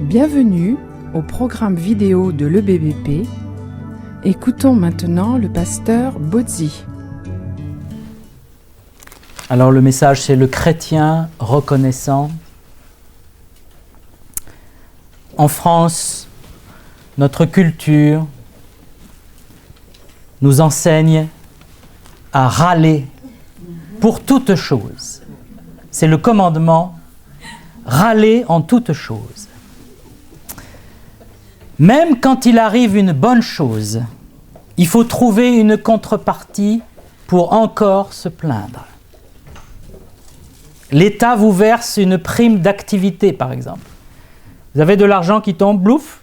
Bienvenue au programme vidéo de l'EBBP. Écoutons maintenant le pasteur Bozzi. Alors le message, c'est le chrétien reconnaissant. En France, notre culture nous enseigne à râler pour toute chose. C'est le commandement, râler en toute chose. Même quand il arrive une bonne chose, il faut trouver une contrepartie pour encore se plaindre. L'État vous verse une prime d'activité, par exemple. Vous avez de l'argent qui tombe, blouf,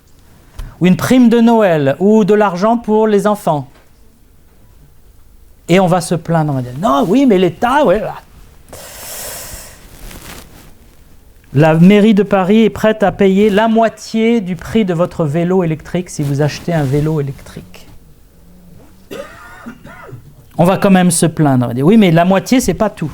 ou une prime de Noël, ou de l'argent pour les enfants. Et on va se plaindre, on va dire, non, oui, mais l'État, ouais. La mairie de Paris est prête à payer la moitié du prix de votre vélo électrique si vous achetez un vélo électrique. On va quand même se plaindre, on va dire, oui, mais la moitié, c'est pas tout.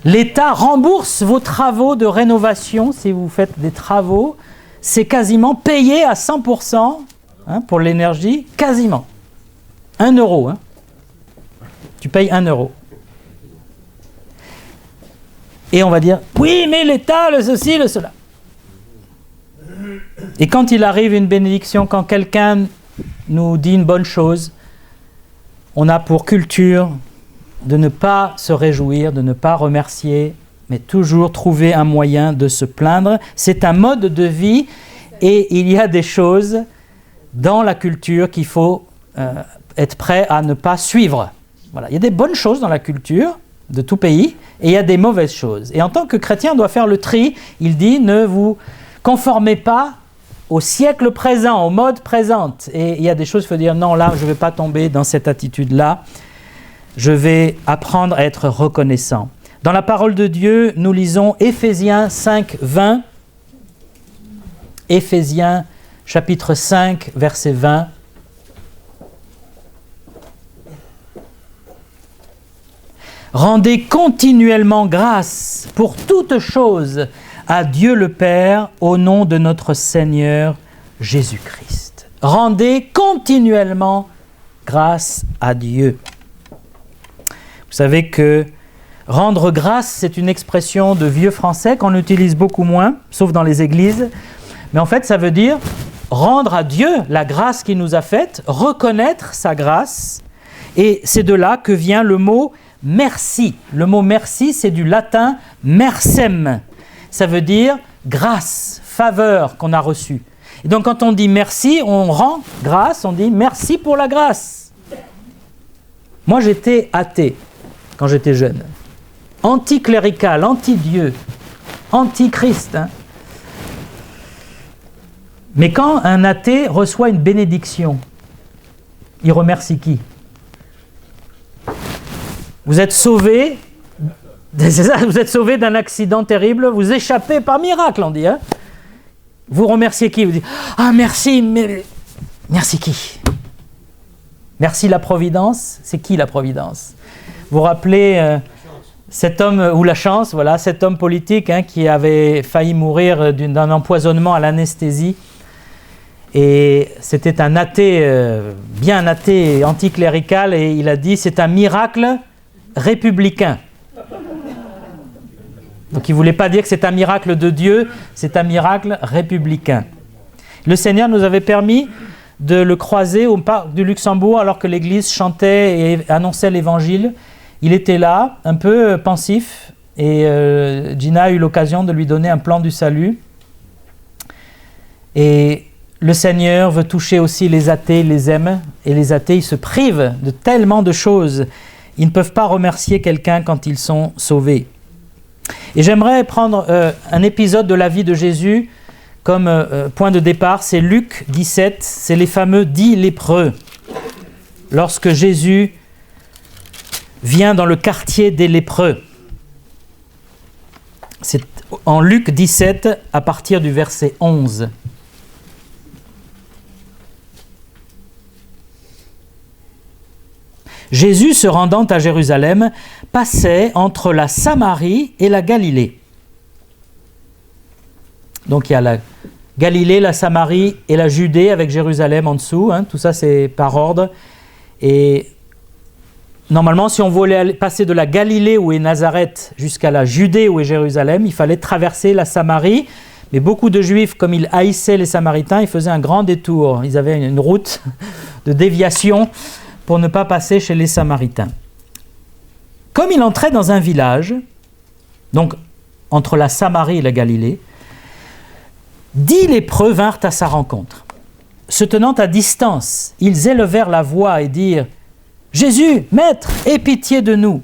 L'État rembourse vos travaux de rénovation, si vous faites des travaux, c'est quasiment payé à 100%, pour l'énergie, quasiment. 1 euro. Tu payes 1 euro. Et on va dire, oui, mais l'État, le ceci, le cela. Et quand il arrive une bénédiction, quand quelqu'un nous dit une bonne chose, on a pour culture de ne pas se réjouir, de ne pas remercier, mais toujours trouver un moyen de se plaindre. C'est un mode de vie et il y a des choses dans la culture qu'il faut être prêt à ne pas suivre. Voilà. Il y a des bonnes choses dans la culture de tout pays et il y a des mauvaises choses. Et en tant que chrétien, on doit faire le tri. Il dit, ne vous conformez pas au siècle présent, au mode présent. Et il y a des choses, il faut dire, non, là, je ne vais pas tomber dans cette attitude-là. Je vais apprendre à être reconnaissant. Dans la parole de Dieu, nous lisons Éphésiens 5, 20. Éphésiens chapitre 5, verset 20. Rendez continuellement grâce pour toutes choses à Dieu le Père au nom de notre Seigneur Jésus-Christ. Rendez continuellement grâce à Dieu. Vous savez que rendre grâce, c'est une expression de vieux français qu'on utilise beaucoup moins, sauf dans les églises. Mais en fait, ça veut dire rendre à Dieu la grâce qu'il nous a faite, reconnaître sa grâce. Et c'est de là que vient le mot merci. Le mot merci, c'est du latin mersem. Ça veut dire grâce, faveur qu'on a reçue. Et donc quand on dit merci, on rend grâce, on dit merci pour la grâce. Moi, j'étais athée quand j'étais jeune. Anticlérical, anti-Dieu, anti-Christ. Mais quand un athée reçoit une bénédiction, il remercie qui? Vous êtes sauvé, c'est ça, vous êtes sauvé d'un accident terrible, vous échappez par miracle, on dit. Vous remerciez qui? Vous dites, ah merci, mais merci qui? Merci la Providence. C'est qui la Providence? Vous vous rappelez cet homme, ou la chance, voilà, cet homme politique qui avait failli mourir d'un empoisonnement à l'anesthésie. Et c'était un athée, bien athée, anticlérical, et il a dit, c'est un miracle républicain. Donc il ne voulait pas dire que c'est un miracle de Dieu, c'est un miracle républicain. Le Seigneur nous avait permis de le croiser au parc du Luxembourg alors que l'église chantait et annonçait l'évangile. Il était là, un peu pensif, et Gina a eu l'occasion de lui donner un plan du salut. Et le Seigneur veut toucher aussi les athées, il les aime, et les athées, ils se privent de tellement de choses. Ils ne peuvent pas remercier quelqu'un quand ils sont sauvés. Et j'aimerais prendre un épisode de la vie de Jésus comme point de départ, c'est Luc 17, c'est les fameux 10 lépreux. Lorsque Jésus vient dans le quartier des lépreux. C'est en Luc 17, à partir du verset 11. Jésus, se rendant à Jérusalem, passait entre la Samarie et la Galilée. Donc il y a la Galilée, la Samarie et la Judée avec Jérusalem en dessous. Tout ça c'est par ordre. Et normalement, si on voulait passer de la Galilée où est Nazareth jusqu'à la Judée où est Jérusalem, il fallait traverser la Samarie. Mais beaucoup de Juifs, comme ils haïssaient les Samaritains, ils faisaient un grand détour. Ils avaient une route de déviation pour ne pas passer chez les Samaritains. Comme il entrait dans un village, donc entre la Samarie et la Galilée, 10 lépreux vinrent à sa rencontre. Se tenant à distance, ils élevèrent la voix et dirent « Jésus, Maître, aie pitié de nous !»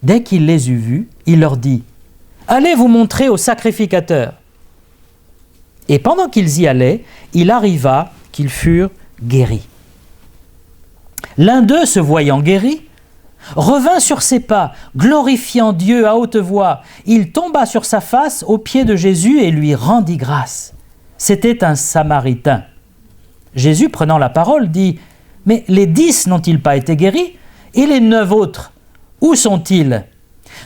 Dès qu'il les eut vus, il leur dit « Allez vous montrer au sacrificateur !» Et pendant qu'ils y allaient, il arriva qu'ils furent guéris. L'un d'eux, se voyant guéri, revint sur ses pas, glorifiant Dieu à haute voix. Il tomba sur sa face aux pieds de Jésus et lui rendit grâce. C'était un Samaritain. Jésus, prenant la parole, dit « Mais les 10 n'ont-ils pas été guéris? Et les 9 autres, où sont-ils?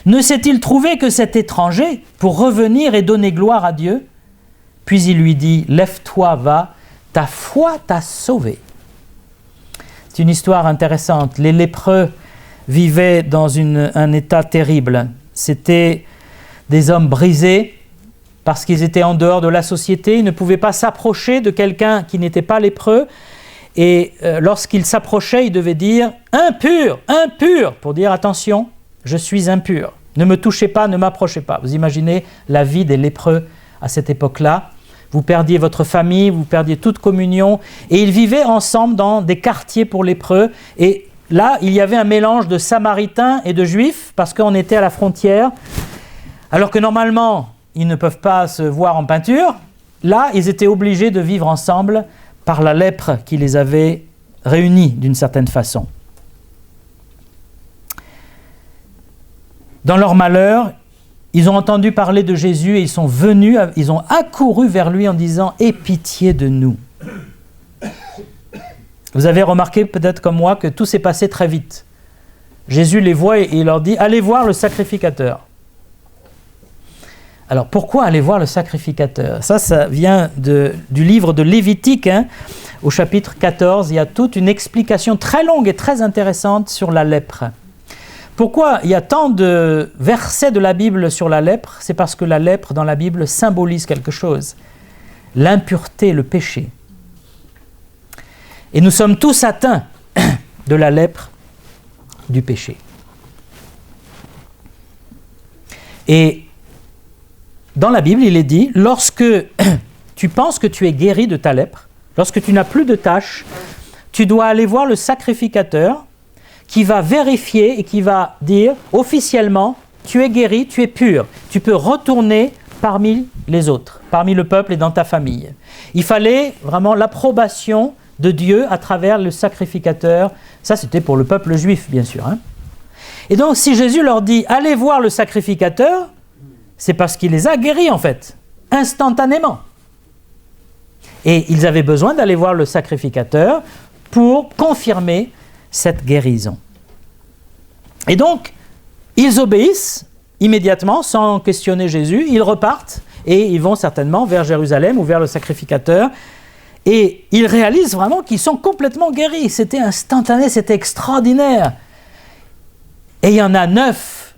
Ne s'est-il trouvé que cet étranger pour revenir et donner gloire à Dieu ?» Puis il lui dit « Lève-toi, va, ta foi t'a sauvé. » C'est une histoire intéressante. Les lépreux vivaient dans un état terrible. C'étaient des hommes brisés parce qu'ils étaient en dehors de la société. Ils ne pouvaient pas s'approcher de quelqu'un qui n'était pas lépreux. Et lorsqu'ils s'approchaient, ils devaient dire « Impur, impur !» pour dire « Attention, je suis impur. Ne me touchez pas, ne m'approchez pas. » Vous imaginez la vie des lépreux à cette époque-là. Vous perdiez votre famille, vous perdiez toute communion. Et ils vivaient ensemble dans des quartiers pour lépreux. Et là, il y avait un mélange de Samaritains et de Juifs, parce qu'on était à la frontière. Alors que normalement, ils ne peuvent pas se voir en peinture. Là, ils étaient obligés de vivre ensemble par la lèpre qui les avait réunis d'une certaine façon. Dans leur malheur, ils ont entendu parler de Jésus et ils sont venus, ils ont accouru vers lui en disant « Aie pitié de nous ». Vous avez remarqué peut-être comme moi que tout s'est passé très vite. Jésus les voit et il leur dit « Allez voir le sacrificateur ». Alors pourquoi aller voir le sacrificateur? Ça vient du livre de Lévitique, au chapitre 14. Il y a toute une explication très longue et très intéressante sur la lèpre. Pourquoi il y a tant de versets de la Bible sur la lèpre? C'est parce que la lèpre dans la Bible symbolise quelque chose. L'impureté, le péché. Et nous sommes tous atteints de la lèpre du péché. Et dans la Bible, il est dit, lorsque tu penses que tu es guéri de ta lèpre, lorsque tu n'as plus de taches, tu dois aller voir le sacrificateur qui va vérifier et qui va dire officiellement, tu es guéri, tu es pur. Tu peux retourner parmi les autres, parmi le peuple et dans ta famille. Il fallait vraiment l'approbation de Dieu à travers le sacrificateur. Ça, c'était pour le peuple juif, bien sûr. Et donc, si Jésus leur dit, allez voir le sacrificateur, c'est parce qu'il les a guéris, en fait, instantanément. Et ils avaient besoin d'aller voir le sacrificateur pour confirmer cette guérison. Et donc, ils obéissent immédiatement, sans questionner Jésus, ils repartent et ils vont certainement vers Jérusalem ou vers le sacrificateur. Et ils réalisent vraiment qu'ils sont complètement guéris. C'était instantané, c'était extraordinaire. Et il y en a 9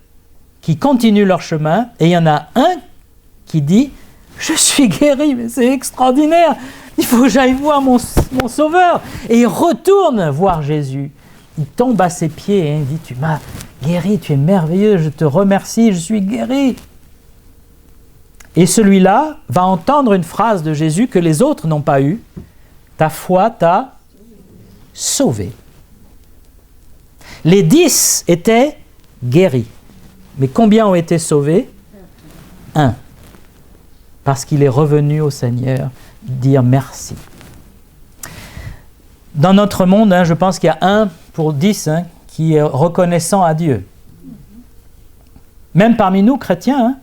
qui continuent leur chemin, et il y en a un qui dit « Je suis guéri, mais c'est extraordinaire, il faut que j'aille voir mon sauveur !» Et il retourne voir Jésus. Il tombe à ses pieds et il dit « Tu m'as guéri, tu es merveilleux, je te remercie, je suis guéri !» Et celui-là va entendre une phrase de Jésus que les autres n'ont pas eue. « Ta foi t'a sauvé. » Les 10 étaient guéris. Mais combien ont été sauvés? 1. Parce qu'il est revenu au Seigneur dire merci. Dans notre monde, je pense qu'il y a 1 pour 10 qui est reconnaissant à Dieu. Même parmi nous, chrétiens.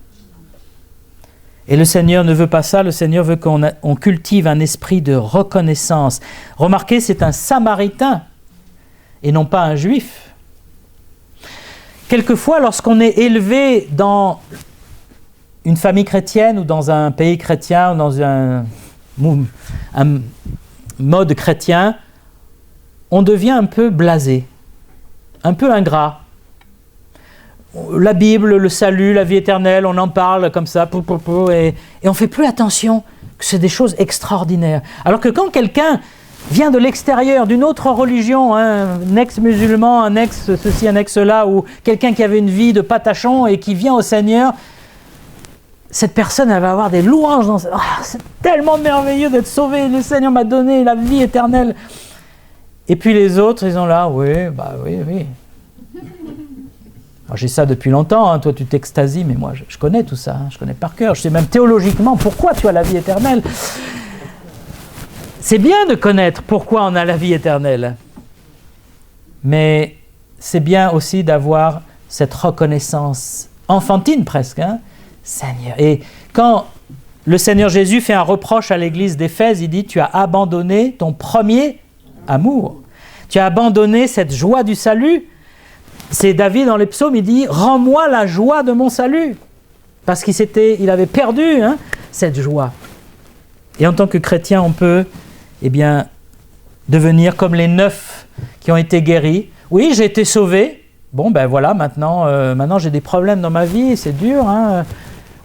Et le Seigneur ne veut pas ça, le Seigneur veut qu'on cultive un esprit de reconnaissance. Remarquez, c'est un Samaritain. et non pas un juif. Quelquefois, lorsqu'on est élevé dans une famille chrétienne ou dans un pays chrétien ou dans un mode chrétien, on devient un peu blasé, un peu ingrat. La Bible, le salut, la vie éternelle, on en parle comme ça, et on ne fait plus attention que c'est des choses extraordinaires. Alors que quand quelqu'un vient de l'extérieur, d'une autre religion, un ex-musulman, un ex-ceci, un ex-cela, ou quelqu'un qui avait une vie de patachon et qui vient au Seigneur, cette personne, elle va avoir des louanges. C'est tellement merveilleux d'être sauvé, le Seigneur m'a donné la vie éternelle. Et puis les autres, ils sont là, oui. Moi, j'ai ça depuis longtemps, toi tu t'extasies, mais moi je connais tout ça, je connais par cœur, je sais même théologiquement pourquoi tu as la vie éternelle. C'est bien de connaître pourquoi on a la vie éternelle, mais c'est bien aussi d'avoir cette reconnaissance enfantine presque, Seigneur. Et quand le Seigneur Jésus fait un reproche à l'église d'Éphèse, il dit « Tu as abandonné ton premier amour, tu as abandonné cette joie du salut ». C'est David dans les psaumes, il dit « Rends-moi la joie de mon salut ». Parce qu'il avait perdu cette joie. Et en tant que chrétien, on peut devenir comme les 9 qui ont été guéris. Oui, j'ai été sauvé. Bon, ben voilà, maintenant j'ai des problèmes dans ma vie, c'est dur.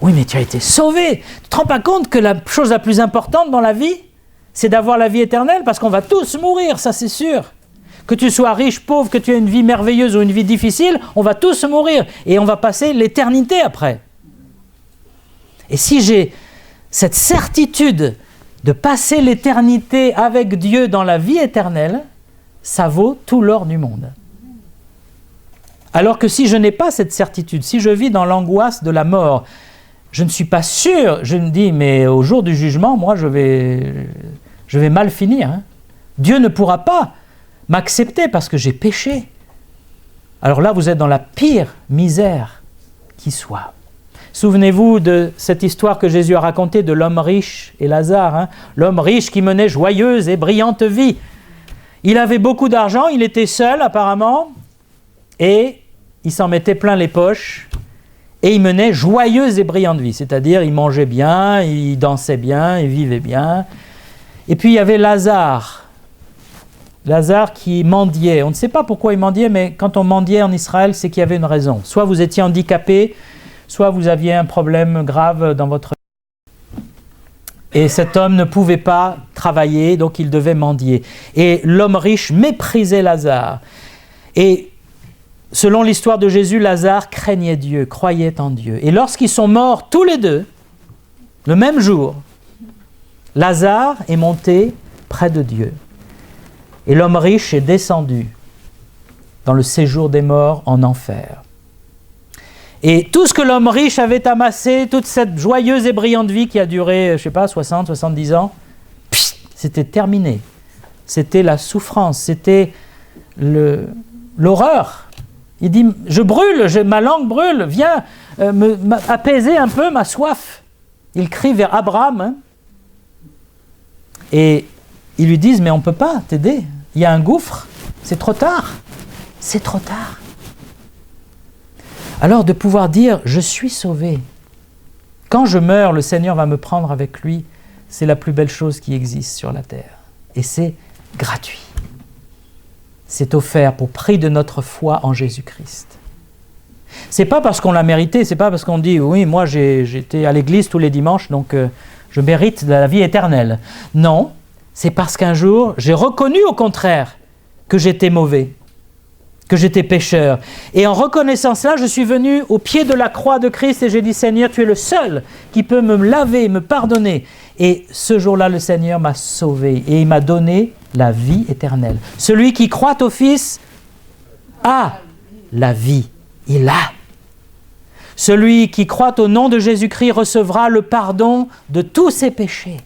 Oui, mais tu as été sauvé. Tu ne te rends pas compte que la chose la plus importante dans la vie, c'est d'avoir la vie éternelle, parce qu'on va tous mourir, ça c'est sûr. Que tu sois riche, pauvre, que tu aies une vie merveilleuse ou une vie difficile, on va tous mourir et on va passer l'éternité après. Et si j'ai cette certitude de passer l'éternité avec Dieu dans la vie éternelle, ça vaut tout l'or du monde. Alors que si je n'ai pas cette certitude, si je vis dans l'angoisse de la mort, je ne suis pas sûr, je me dis, mais au jour du jugement, moi je vais mal finir. Dieu ne pourra pas m'accepter parce que j'ai péché. Alors là, vous êtes dans la pire misère qui soit. Souvenez-vous de cette histoire que Jésus a racontée de l'homme riche et Lazare. L'homme riche qui menait joyeuse et brillante vie. Il avait beaucoup d'argent, il était seul apparemment, et il s'en mettait plein les poches, et il menait joyeuse et brillante vie. C'est-à-dire, il mangeait bien, il dansait bien, il vivait bien. Et puis il y avait Lazare qui mendiait. On ne sait pas pourquoi il mendiait, mais quand on mendiait en Israël, c'est qu'il y avait une raison. Soit vous étiez handicapé, soit vous aviez un problème grave dans votre vie. Et cet homme ne pouvait pas travailler, donc il devait mendier. Et l'homme riche méprisait Lazare. Et selon l'histoire de Jésus, Lazare craignait Dieu, croyait en Dieu. Et lorsqu'ils sont morts tous les deux, le même jour, Lazare est monté près de Dieu. Et l'homme riche est descendu dans le séjour des morts en enfer. Et tout ce que l'homme riche avait amassé, toute cette joyeuse et brillante vie qui a duré, 60, 70 ans, c'était terminé. C'était la souffrance, c'était l'horreur. Il dit, je brûle, ma langue brûle, viens apaiser un peu ma soif. Il crie vers Abraham. Et ils lui disent, mais on ne peut pas t'aider. Il y a un gouffre, c'est trop tard. C'est trop tard. Alors de pouvoir dire, je suis sauvé. Quand je meurs, le Seigneur va me prendre avec lui. C'est la plus belle chose qui existe sur la terre. Et c'est gratuit. C'est offert pour prix de notre foi en Jésus-Christ. C'est pas parce qu'on l'a mérité, c'est pas parce qu'on dit, oui, moi j'étais à l'église tous les dimanches, donc je mérite la vie éternelle. Non, c'est parce qu'un jour, j'ai reconnu au contraire que j'étais mauvais, que j'étais pécheur. Et en reconnaissant cela, je suis venu au pied de la croix de Christ et j'ai dit, Seigneur, tu es le seul qui peut me laver, me pardonner. Et ce jour-là, le Seigneur m'a sauvé et il m'a donné la vie éternelle. Celui qui croit au Fils a la vie. Il a. Celui qui croit au nom de Jésus-Christ recevra le pardon de tous ses péchés.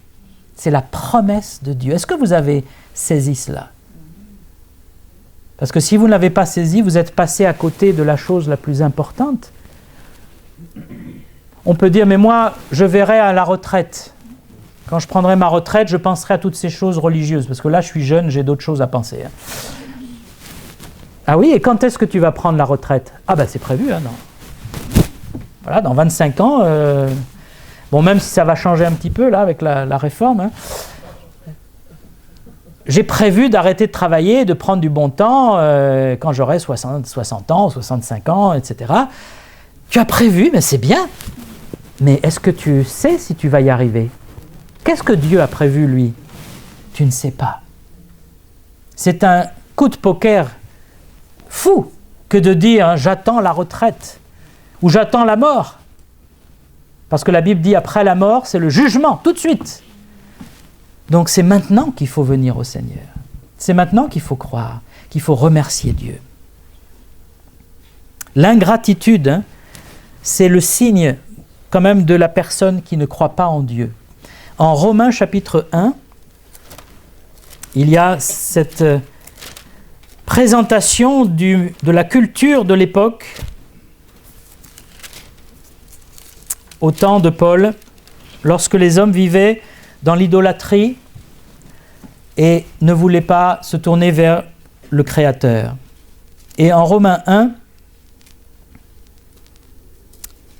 C'est la promesse de Dieu. Est-ce que vous avez saisi cela? Parce que si vous ne l'avez pas saisi, vous êtes passé à côté de la chose la plus importante. On peut dire, mais moi, je verrai à la retraite. Quand je prendrai ma retraite, je penserai à toutes ces choses religieuses. Parce que là, je suis jeune, j'ai d'autres choses à penser. Ah oui, et quand est-ce que tu vas prendre la retraite? Ah ben c'est prévu, hein, non. Voilà, dans 25 ans, bon, même si ça va changer un petit peu là avec la réforme, hein, j'ai prévu d'arrêter de travailler, de prendre du bon temps quand j'aurai 60 ans, 65 ans, etc. Tu as prévu, mais c'est bien. Mais est-ce que tu sais si tu vas y arriver? Qu'est-ce que Dieu a prévu, lui? Tu ne sais pas. C'est un coup de poker fou que de dire hein, j'attends la retraite ou j'attends la mort. Parce que la Bible dit après la mort, c'est le jugement, tout de suite. Donc c'est maintenant qu'il faut venir au Seigneur. C'est maintenant qu'il faut croire, qu'il faut remercier Dieu. L'ingratitude, hein, c'est le signe quand même de la personne qui ne croit pas en Dieu. En Romains chapitre 1, il y a cette présentation de la culture de l'époque au temps de Paul, lorsque les hommes vivaient dans l'idolâtrie et ne voulaient pas se tourner vers le Créateur. Et en Romains 1,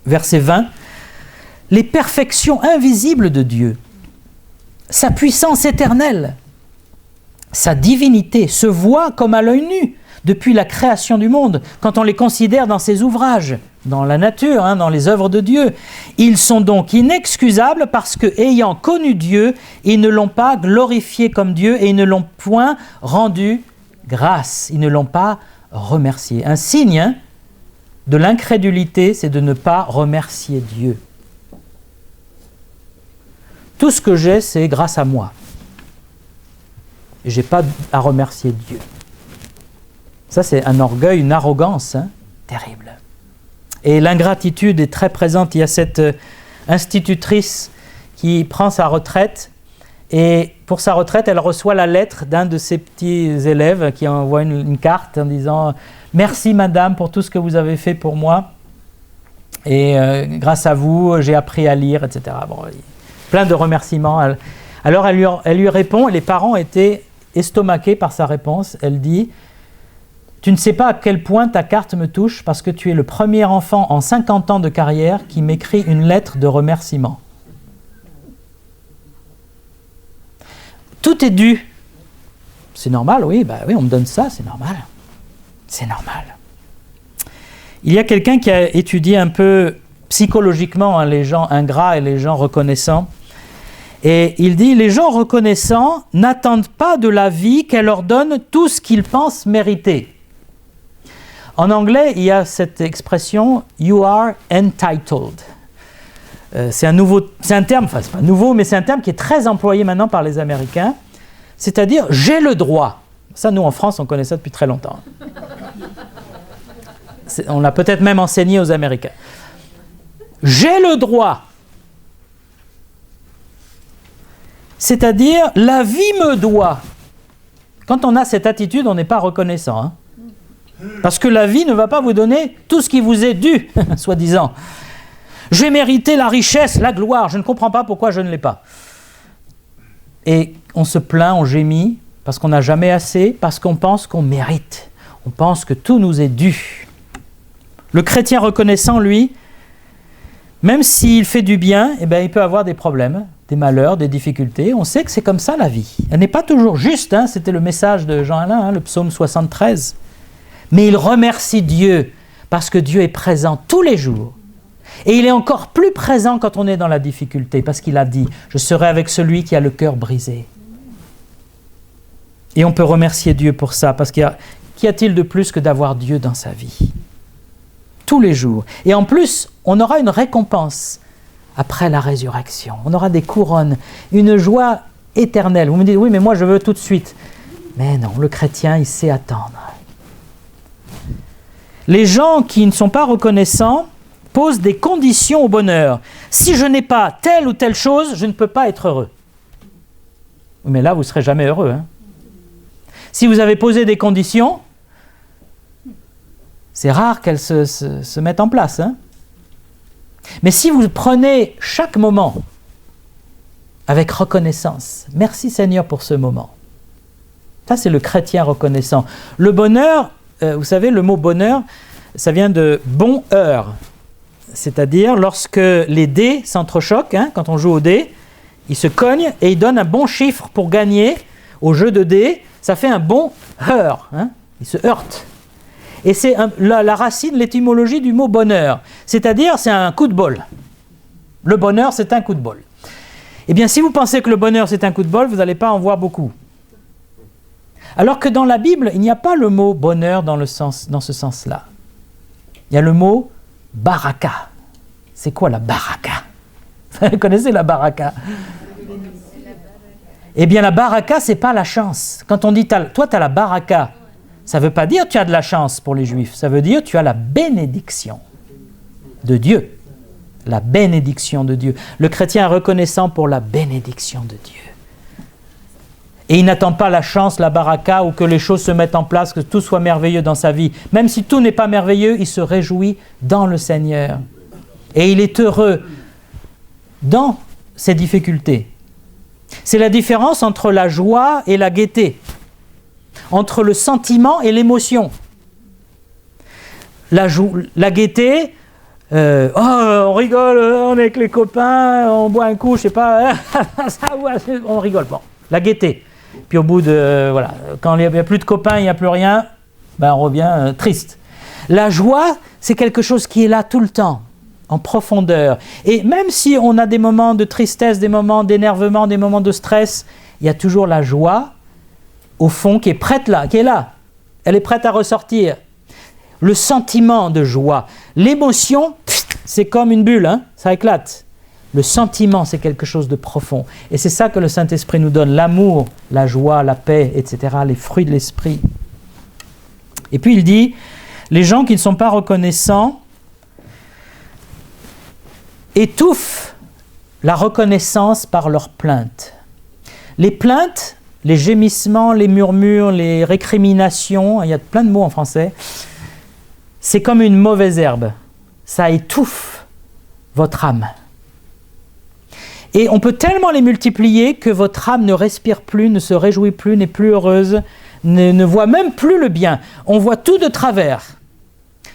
verset 20, les perfections invisibles de Dieu, sa puissance éternelle, sa divinité se voient comme à l'œil nu depuis la création du monde, quand on les considère dans ses ouvrages, dans la nature, hein, dans les œuvres de Dieu. Ils sont donc inexcusables parce que, ayant connu Dieu, ils ne l'ont pas glorifié comme Dieu et ils ne l'ont point rendu grâce, ils ne l'ont pas remercié. Un signe hein, de l'incrédulité, c'est de ne pas remercier Dieu. Tout ce que j'ai, c'est grâce à moi. Et je n'ai pas à remercier Dieu. Ça, c'est un orgueil, une arrogance hein, terrible. Et l'ingratitude est très présente. Il y a cette institutrice qui prend sa retraite et pour sa retraite, elle reçoit la lettre d'un de ses petits élèves qui envoie une carte en disant « Merci madame pour tout ce que vous avez fait pour moi et grâce à vous, j'ai appris à lire, etc. » Bon, plein de remerciements. Alors elle lui répond et les parents étaient estomaqués par sa réponse. Elle dit « Tu ne sais pas à quel point ta carte me touche parce que tu es le premier enfant en 50 ans de carrière qui m'écrit une lettre de remerciement. » Tout est dû. C'est normal, oui, bah oui, on me donne ça, c'est normal. C'est normal. Il y a quelqu'un qui a étudié un peu psychologiquement hein, les gens ingrats et les gens reconnaissants. Et il dit, les gens reconnaissants n'attendent pas de la vie qu'elle leur donne tout ce qu'ils pensent mériter. En anglais, il y a cette expression « you are entitled ». C'est un terme, enfin c'est pas nouveau, mais c'est un terme qui est très employé maintenant par les Américains, c'est-à-dire « j'ai le droit ». Ça, nous en France, on connaît ça depuis très longtemps. On l'a peut-être même enseigné aux Américains. « J'ai le droit ». C'est-à-dire « la vie me doit ». Quand on a cette attitude, on n'est pas reconnaissant, hein. Parce que la vie ne va pas vous donner tout ce qui vous est dû, soi-disant. J'ai mérité la richesse, la gloire, je ne comprends pas pourquoi je ne l'ai pas. Et on se plaint, on gémit, parce qu'on n'a jamais assez, parce qu'on pense qu'on mérite. On pense que tout nous est dû. Le chrétien reconnaissant, lui, même s'il fait du bien, eh bien, il peut avoir des problèmes, des malheurs, des difficultés. On sait que c'est comme ça la vie. Elle n'est pas toujours juste, hein, c'était le message de Jean-Alain, hein, le psaume 73. Mais il remercie Dieu parce que Dieu est présent tous les jours. Et il est encore plus présent quand on est dans la difficulté parce qu'il a dit « Je serai avec celui qui a le cœur brisé ». Et on peut remercier Dieu pour ça parce qu'y a-t-il de plus que d'avoir Dieu dans sa vie? Tous les jours. Et en plus, on aura une récompense après la résurrection. On aura des couronnes, une joie éternelle. Vous me dites « Oui, mais moi je veux tout de suite ». Mais non, le chrétien, il sait attendre. Les gens qui ne sont pas reconnaissants posent des conditions au bonheur. Si je n'ai pas telle ou telle chose, je ne peux pas être heureux. Mais là, vous ne serez jamais heureux. Hein. Si vous avez posé des conditions, c'est rare qu'elles se mettent en place. Hein. Mais si vous prenez chaque moment avec reconnaissance, merci Seigneur pour ce moment. Ça, c'est le chrétien reconnaissant. Le bonheur vous savez, le mot bonheur, ça vient de bon heure. C'est-à-dire lorsque les dés s'entrechoquent, quand on joue aux dés, ils se cognent et ils donnent un bon chiffre pour gagner au jeu de dés. Ça fait un bon heure. Ils se heurtent. Et c'est la racine, l'étymologie du mot bonheur. C'est-à-dire, c'est un coup de bol. Le bonheur, c'est un coup de bol. Eh bien, si vous pensez que le bonheur, c'est un coup de bol, vous n'allez pas en voir beaucoup. Alors que dans la Bible, il n'y a pas le mot bonheur dans ce sens-là. Il y a le mot baraka. C'est quoi la baraka? Vous connaissez la baraka? Eh bien, la baraka, ce n'est pas la chance. Quand on dit, toi, tu as la baraka, ça ne veut pas dire tu as de la chance pour les Juifs. Ça veut dire tu as la bénédiction de Dieu. La bénédiction de Dieu. Le chrétien est reconnaissant pour la bénédiction de Dieu. Et il n'attend pas la chance, la baraka, ou que les choses se mettent en place, que tout soit merveilleux dans sa vie. Même si tout n'est pas merveilleux, il se réjouit dans le Seigneur. Et il est heureux dans ses difficultés. C'est la différence entre la joie et la gaieté, entre le sentiment et l'émotion. La gaieté, on rigole, on est avec les copains, on boit un coup, je sais pas, on rigole. Bon, la gaieté. Puis au bout de, quand il n'y a plus de copains, il n'y a plus rien, on revient triste. La joie, c'est quelque chose qui est là tout le temps, en profondeur. Et même si on a des moments de tristesse, des moments d'énervement, des moments de stress, il y a toujours la joie, au fond, qui est prête là, qui est là. Elle est prête à ressortir. Le sentiment de joie. L'émotion, c'est comme une bulle, ça éclate. Le sentiment, c'est quelque chose de profond. Et c'est ça que le Saint-Esprit nous donne, l'amour, la joie, la paix, etc., les fruits de l'Esprit. Et puis il dit, les gens qui ne sont pas reconnaissants étouffent la reconnaissance par leurs plaintes. Les plaintes, les gémissements, les murmures, les récriminations, il y a plein de mots en français, c'est comme une mauvaise herbe. Ça étouffe votre âme. Et on peut tellement les multiplier que votre âme ne respire plus, ne se réjouit plus, n'est plus heureuse, ne voit même plus le bien. On voit tout de travers.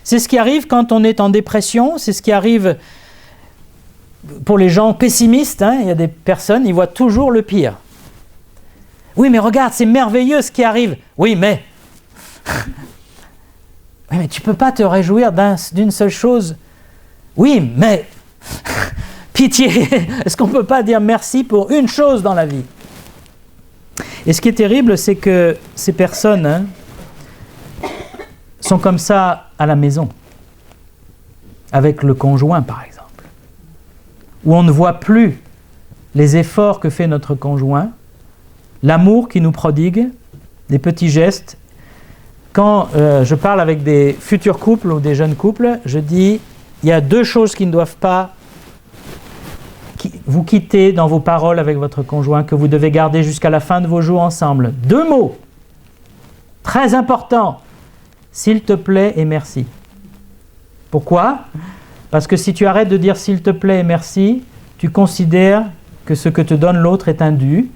C'est ce qui arrive quand on est en dépression, c'est ce qui arrive pour les gens pessimistes. Il y a des personnes, ils voient toujours le pire. Oui, mais regarde, c'est merveilleux ce qui arrive. Oui, mais tu ne peux pas te réjouir d'une seule chose. Oui, mais pitié, est-ce qu'on ne peut pas dire merci pour une chose dans la vie? Et ce qui est terrible, c'est que ces personnes sont comme ça à la maison, avec le conjoint par exemple, où on ne voit plus les efforts que fait notre conjoint, l'amour qu'il nous prodigue, les petits gestes. Quand je parle avec des futurs couples ou des jeunes couples, je dis, il y a deux choses qui ne doivent pas vous quitter dans vos paroles avec votre conjoint, que vous devez garder jusqu'à la fin de vos jours ensemble. Deux mots, très importants, s'il te plaît et merci. Pourquoi? Parce que si tu arrêtes de dire s'il te plaît et merci, tu considères que ce que te donne l'autre est un dû,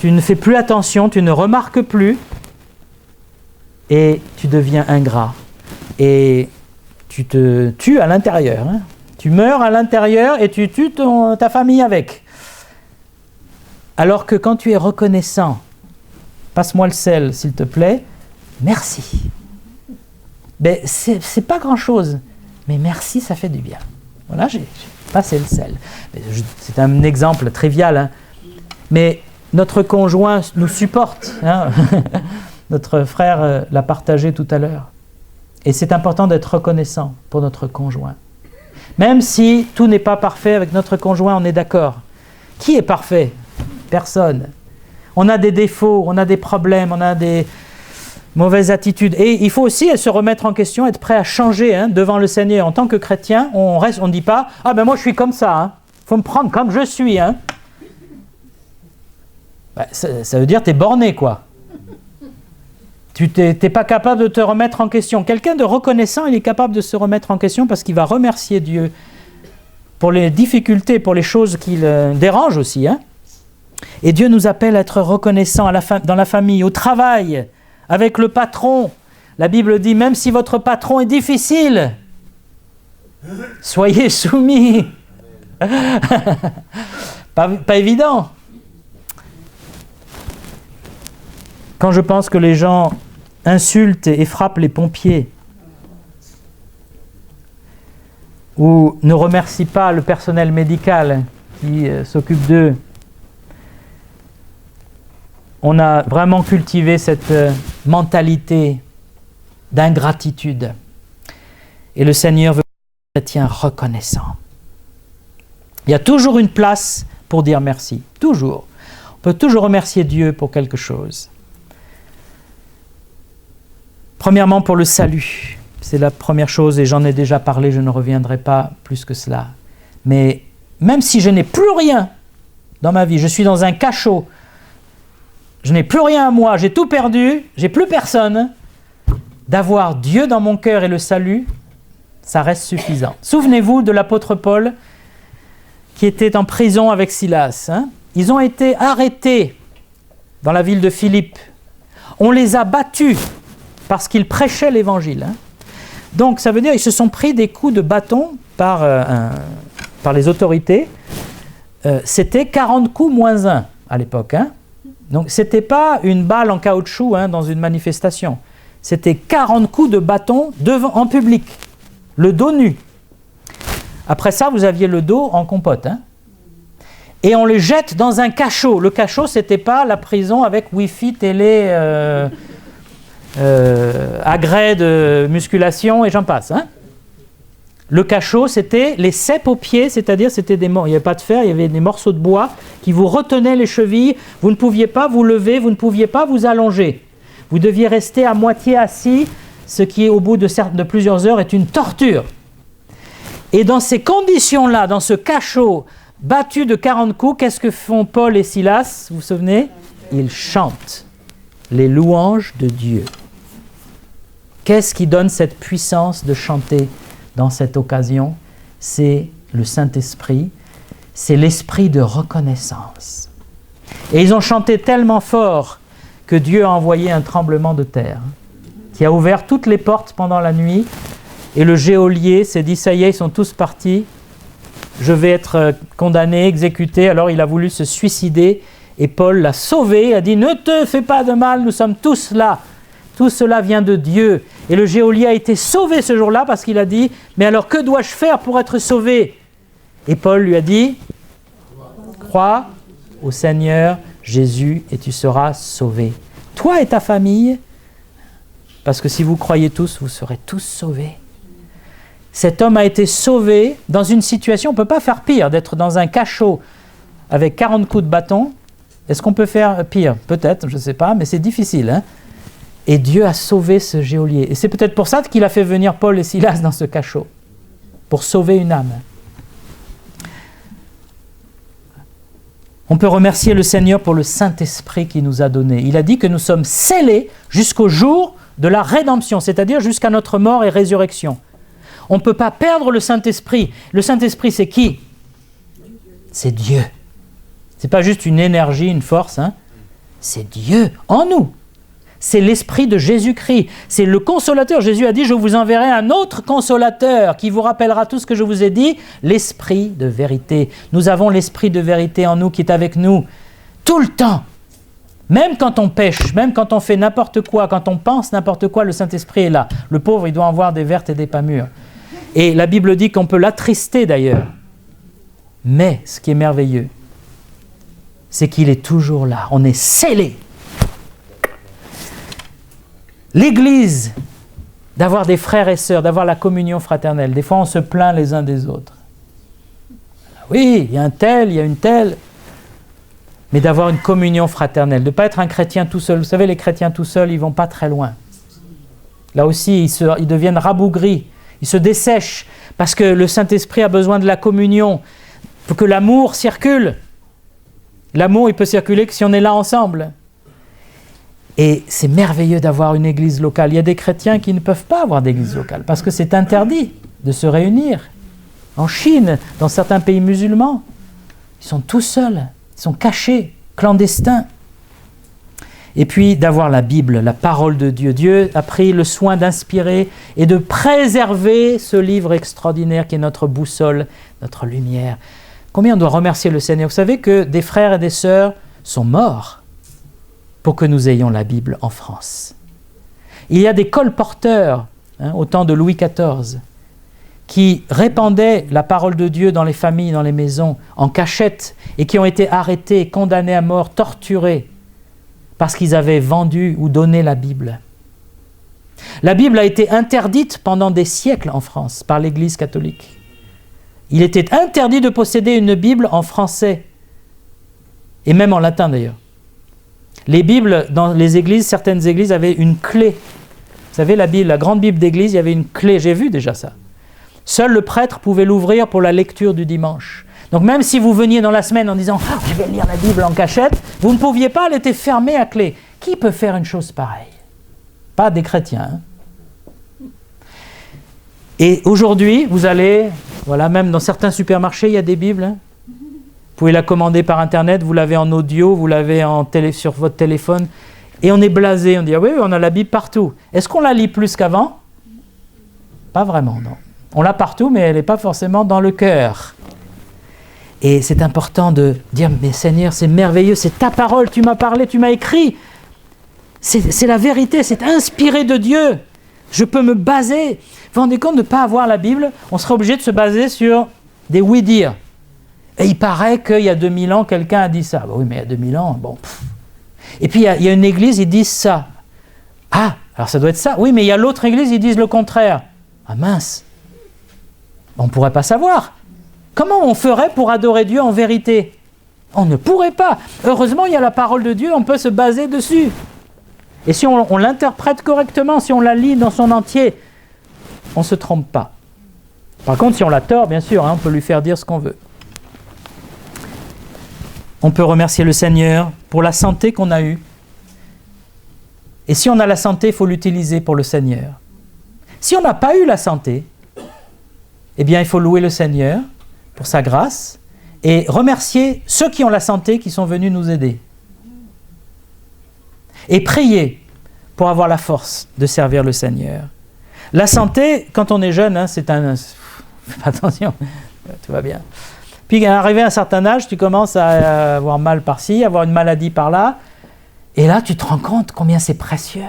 tu ne fais plus attention, tu ne remarques plus, et tu deviens ingrat. Et tu te tues à l'intérieur. Tu meurs à l'intérieur et tu tues ta famille avec. Alors que quand tu es reconnaissant, passe-moi le sel s'il te plaît, merci. Ben, c'est pas grand-chose, mais merci, ça fait du bien. Voilà, j'ai passé le sel. C'est un exemple trivial, mais notre conjoint nous supporte. Notre frère l'a partagé tout à l'heure. Et c'est important d'être reconnaissant pour notre conjoint. Même si tout n'est pas parfait avec notre conjoint, on est d'accord. Qui est parfait? Personne. On a des défauts, on a des problèmes, on a des mauvaises attitudes. Et il faut aussi se remettre en question, être prêt à changer devant le Seigneur. En tant que chrétien, on ne dit pas « Ah ben moi je suis comme ça, faut me prendre comme je suis. » Ça veut dire que tu es borné, quoi. Tu n'es pas capable de te remettre en question. Quelqu'un de reconnaissant, il est capable de se remettre en question parce qu'il va remercier Dieu pour les difficultés, pour les choses qui le dérangent aussi. Et Dieu nous appelle à être reconnaissants dans la famille, au travail, avec le patron. La Bible dit, même si votre patron est difficile, soyez soumis. Pas évident. Quand je pense que les gens insultent et frappent les pompiers, ou ne remercient pas le personnel médical qui s'occupe d'eux, on a vraiment cultivé cette mentalité d'ingratitude. Et le Seigneur veut que les chrétiens reconnaissants. Il y a toujours une place pour dire merci. Toujours. On peut toujours remercier Dieu pour quelque chose. Premièrement, pour le salut. C'est la première chose et j'en ai déjà parlé, je ne reviendrai pas plus que cela. Mais même si je n'ai plus rien dans ma vie, je suis dans un cachot, je n'ai plus rien à moi, j'ai tout perdu, j'ai plus personne, d'avoir Dieu dans mon cœur et le salut, ça reste suffisant. Souvenez-vous de l'apôtre Paul qui était en prison avec Silas. Ils ont été arrêtés dans la ville de Philippe. On les a battus parce qu'ils prêchaient l'évangile. Donc ça veut dire qu'ils se sont pris des coups de bâton par les autorités. C'était 40 coups moins 1 à l'époque. Donc ce n'était pas une balle en caoutchouc dans une manifestation. C'était 40 coups de bâton en public, le dos nu. Après ça, vous aviez le dos en compote. Et on les jette dans un cachot. Le cachot, ce n'était pas la prison avec Wi-Fi, télé, agrès de musculation et j'en passe. Le cachot, c'était les ceps aux pieds, c'est-à-dire il n'y avait pas de fer, il y avait des morceaux de bois qui vous retenaient les chevilles. Vous ne pouviez pas vous lever, vous ne pouviez pas vous allonger. Vous deviez rester à moitié assis, ce qui, au bout de plusieurs heures, est une torture. Et dans ces conditions-là, dans ce cachot battu de 40 coups, qu'est-ce que font Paul et Silas? Vous vous souvenez? Ils chantent les louanges de Dieu. Qu'est-ce qui donne cette puissance de chanter dans cette occasion? C'est le Saint-Esprit, c'est l'esprit de reconnaissance. Et ils ont chanté tellement fort que Dieu a envoyé un tremblement de terre qui a ouvert toutes les portes pendant la nuit. Et le geôlier s'est dit, ça y est, ils sont tous partis, je vais être condamné, exécuté. Alors il a voulu se suicider et Paul l'a sauvé, a dit, ne te fais pas de mal, nous sommes tous là. Tout cela vient de Dieu. Et le geôlier a été sauvé ce jour-là parce qu'il a dit, mais alors que dois-je faire pour être sauvé? Et Paul lui a dit, crois au Seigneur Jésus et tu seras sauvé. Toi et ta famille, parce que si vous croyez tous, vous serez tous sauvés. Cet homme a été sauvé dans une situation, on ne peut pas faire pire, d'être dans un cachot avec 40 coups de bâton. Est-ce qu'on peut faire pire? Peut-être, je ne sais pas, mais c'est difficile. Et Dieu a sauvé ce geôlier. Et c'est peut-être pour ça qu'il a fait venir Paul et Silas dans ce cachot, pour sauver une âme. On peut remercier le Seigneur pour le Saint-Esprit qu'il nous a donné. Il a dit que nous sommes scellés jusqu'au jour de la rédemption, c'est-à-dire jusqu'à notre mort et résurrection. On ne peut pas perdre le Saint-Esprit. Le Saint-Esprit, c'est qui? C'est Dieu. Ce n'est pas juste une énergie, une force. C'est Dieu en nous. C'est l'Esprit de Jésus-Christ. C'est le Consolateur. Jésus a dit, je vous enverrai un autre Consolateur qui vous rappellera tout ce que je vous ai dit, l'Esprit de vérité. Nous avons l'Esprit de vérité en nous qui est avec nous tout le temps. Même quand on pêche, même quand on fait n'importe quoi, quand on pense n'importe quoi, le Saint-Esprit est là. Le pauvre, il doit en voir des vertes et des pas mûres. Et la Bible dit qu'on peut l'attrister d'ailleurs. Mais ce qui est merveilleux, c'est qu'il est toujours là. On est scellé. L'Église, d'avoir des frères et sœurs, d'avoir la communion fraternelle. Des fois, on se plaint les uns des autres. Oui, il y a un tel, il y a une telle. Mais d'avoir une communion fraternelle, de ne pas être un chrétien tout seul. Vous savez, les chrétiens tout seuls, ils ne vont pas très loin. Là aussi, ils deviennent rabougris, ils se dessèchent, parce que le Saint-Esprit a besoin de la communion, pour que l'amour circule. L'amour, il peut circuler que si on est là ensemble. Et c'est merveilleux d'avoir une église locale. Il y a des chrétiens qui ne peuvent pas avoir d'église locale, parce que c'est interdit de se réunir. En Chine, dans certains pays musulmans, ils sont tout seuls. Ils sont cachés, clandestins. Et puis d'avoir la Bible, la parole de Dieu. Dieu a pris le soin d'inspirer et de préserver ce livre extraordinaire qui est notre boussole, notre lumière. Combien on doit remercier le Seigneur. Vous savez que des frères et des sœurs sont morts pour que nous ayons la Bible en France. Il y a des colporteurs, au temps de Louis XIV, qui répandaient la parole de Dieu dans les familles, dans les maisons, en cachette, et qui ont été arrêtés, condamnés à mort, torturés, parce qu'ils avaient vendu ou donné la Bible. La Bible a été interdite pendant des siècles en France par l'Église catholique. Il était interdit de posséder une Bible en français, et même en latin d'ailleurs. Les Bibles dans les églises, certaines églises avaient une clé. Vous savez, la Bible, la grande Bible d'église, il y avait une clé, j'ai vu déjà ça. Seul le prêtre pouvait l'ouvrir pour la lecture du dimanche. Donc même si vous veniez dans la semaine en disant « je vais lire la Bible en cachette », vous ne pouviez pas, elle était fermée à clé. Qui peut faire une chose pareille? Pas des chrétiens. Et aujourd'hui, vous allez, voilà, même dans certains supermarchés, il y a des Bibles. Vous pouvez la commander par Internet, vous l'avez en audio, vous l'avez sur votre téléphone. Et on est blasé, on dit « ah oui, on a la Bible partout ». Est-ce qu'on la lit plus qu'avant? Pas vraiment, non. On l'a partout, mais elle n'est pas forcément dans le cœur. Et c'est important de dire, mais Seigneur, c'est merveilleux, c'est ta parole, tu m'as parlé, tu m'as écrit. C'est la vérité, c'est inspiré de Dieu. Je peux me baser. Vous vous rendez compte de ne pas avoir la Bible? On serait obligé de se baser sur des oui-dire. Et il paraît qu'il y a 2000 ans, quelqu'un a dit ça. Bah oui, mais il y a 2000 ans, bon. Et puis il y a une église, ils disent ça. Ah, alors ça doit être ça. Oui, mais il y a l'autre église, ils disent le contraire. Ah mince. On ne pourrait pas savoir. Comment on ferait pour adorer Dieu en vérité? On ne pourrait pas. Heureusement, il y a la parole de Dieu, on peut se baser dessus. Et si on l'interprète correctement, si on la lit dans son entier, on ne se trompe pas. Par contre, si on l'a tort, bien sûr, on peut lui faire dire ce qu'on veut. On peut remercier le Seigneur pour la santé qu'on a eue. Et si on a la santé, il faut l'utiliser pour le Seigneur. Si on n'a pas eu la santé, eh bien, il faut louer le Seigneur pour sa grâce et remercier ceux qui ont la santé qui sont venus nous aider. Et prier pour avoir la force de servir le Seigneur. La santé, quand on est jeune, c'est un... Attention, tout va bien. Puis, arrivé à un certain âge, tu commences à avoir mal par-ci, avoir une maladie par-là, et là, tu te rends compte combien c'est précieux.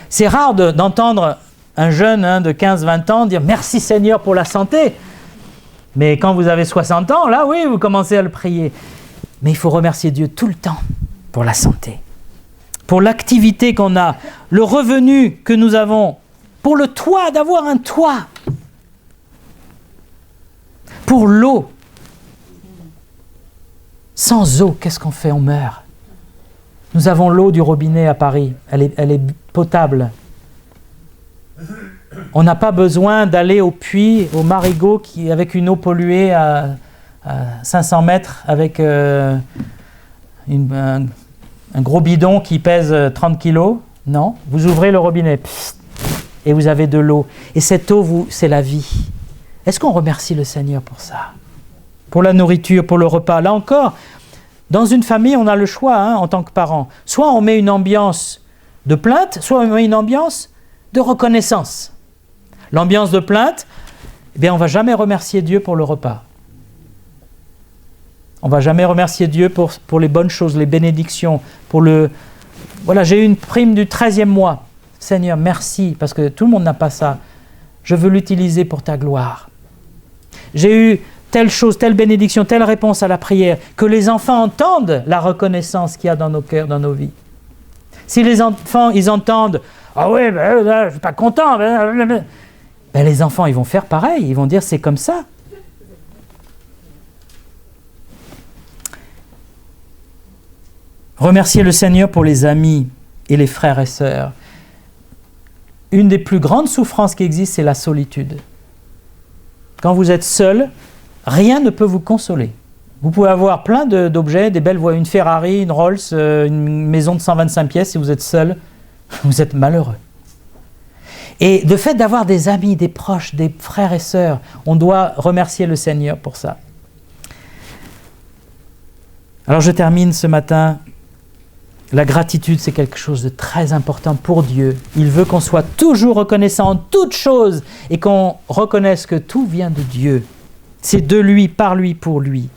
C'est rare d'entendre un jeune de 15-20 ans dire « Merci Seigneur pour la santé ». Mais quand vous avez 60 ans, là, oui, vous commencez à le prier. Mais il faut remercier Dieu tout le temps pour la santé, pour l'activité qu'on a, le revenu que nous avons, pour le toit, d'avoir un toit, pour l'eau. Sans eau, qu'est-ce qu'on fait? On meurt. Nous avons l'eau du robinet à Paris, elle est potable. On n'a pas besoin d'aller au puits, au marigot, avec une eau polluée à 500 mètres, avec un gros bidon qui pèse 30 kilos. Non, vous ouvrez le robinet, et vous avez de l'eau. Et cette eau, c'est la vie. Est-ce qu'on remercie le Seigneur pour ça? Pour la nourriture, pour le repas? Là encore, dans une famille, on a le choix en tant que parent. Soit on met une ambiance de plainte, soit on met une ambiance de reconnaissance. L'ambiance de plainte, eh bien, on ne va jamais remercier Dieu pour le repas. On ne va jamais remercier Dieu pour les bonnes choses, les bénédictions, pour le... Voilà, j'ai eu une prime du 13e mois. Seigneur, merci, parce que tout le monde n'a pas ça. Je veux l'utiliser pour ta gloire. J'ai eu telle chose, telle bénédiction, telle réponse à la prière, que les enfants entendent la reconnaissance qu'il y a dans nos cœurs, dans nos vies. Si les enfants, ils entendent « Ah oui, je ne suis pas content », les enfants, ils vont faire pareil, ils vont dire « c'est comme ça ». Remercier le Seigneur pour les amis et les frères et sœurs. Une des plus grandes souffrances qui existent, c'est la solitude. Quand vous êtes seul, rien ne peut vous consoler. Vous pouvez avoir plein d'objets, des belles voitures, une Ferrari, une Rolls, une maison de 125 pièces, si vous êtes seul, vous êtes malheureux. Et le fait d'avoir des amis, des proches, des frères et sœurs, on doit remercier le Seigneur pour ça. Alors je termine ce matin La gratitude, c'est quelque chose de très important pour Dieu. Il veut qu'on soit toujours reconnaissant en toutes choses et qu'on reconnaisse que tout vient de Dieu. C'est de lui, par lui, pour lui.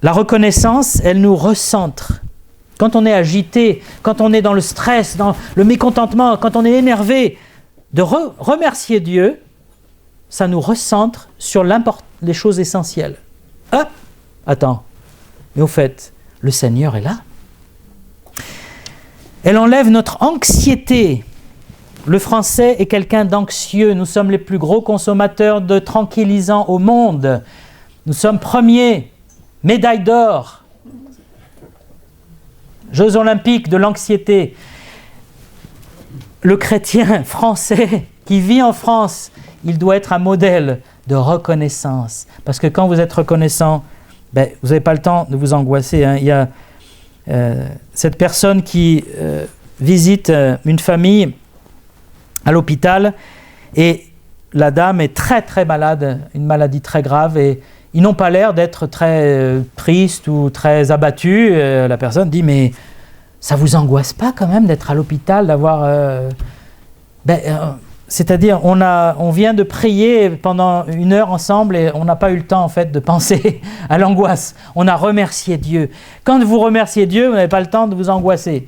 La reconnaissance, elle nous recentre. Quand on est agité, quand on est dans le stress, dans le mécontentement, quand on est énervé, de remercier Dieu, ça nous recentre sur les choses essentielles. Ah, attends, mais au fait, le Seigneur est là. Elle enlève notre anxiété. Le Français est quelqu'un d'anxieux. Nous sommes les plus gros consommateurs de tranquillisants au monde. Nous sommes premiers, médaille d'or. Jeux olympiques de l'anxiété. Le chrétien français qui vit en France, il doit être un modèle de reconnaissance. Parce que quand vous êtes reconnaissant, vous n'avez pas le temps de vous angoisser. Il y a cette personne qui visite une famille à l'hôpital et la dame est très très malade, une maladie très grave et ils n'ont pas l'air d'être très tristes ou très abattus. La personne dit « mais ça vous angoisse pas quand même d'être à l'hôpital, d'avoir… C'est-à-dire, on vient de prier pendant 1 heure ensemble et on n'a pas eu le temps en fait de penser à l'angoisse. On a remercié Dieu. Quand vous remerciez Dieu, vous n'avez pas le temps de vous angoisser.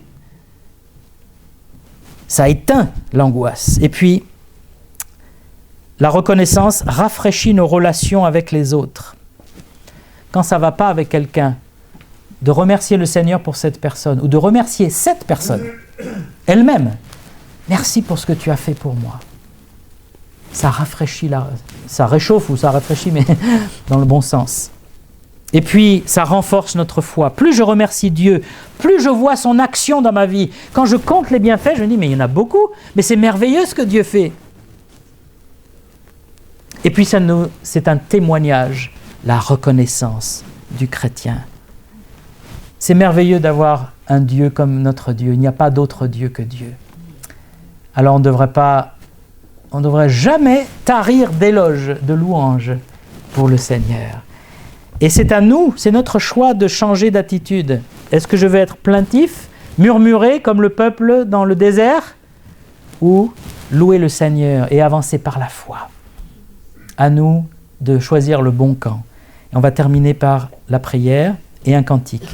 Ça éteint l'angoisse. Et puis, la reconnaissance rafraîchit nos relations avec les autres. Quand ça ne va pas avec quelqu'un, de remercier le Seigneur pour cette personne ou de remercier cette personne elle-même. Merci pour ce que tu as fait pour moi. Ça rafraîchit, ça réchauffe ou ça rafraîchit, mais dans le bon sens. Et puis, ça renforce notre foi. Plus je remercie Dieu, plus je vois son action dans ma vie. Quand je compte les bienfaits, je me dis, mais il y en a beaucoup, mais c'est merveilleux ce que Dieu fait. Et puis, c'est un témoignage, la reconnaissance du chrétien. C'est merveilleux d'avoir un Dieu comme notre Dieu. Il n'y a pas d'autre Dieu que Dieu. Alors on ne devrait jamais tarir d'éloges, de louanges pour le Seigneur. Et c'est à nous, c'est notre choix de changer d'attitude. Est-ce que je vais être plaintif, murmurer comme le peuple dans le désert, ou louer le Seigneur et avancer par la foi? À nous de choisir le bon camp. Et on va terminer par la prière et un cantique.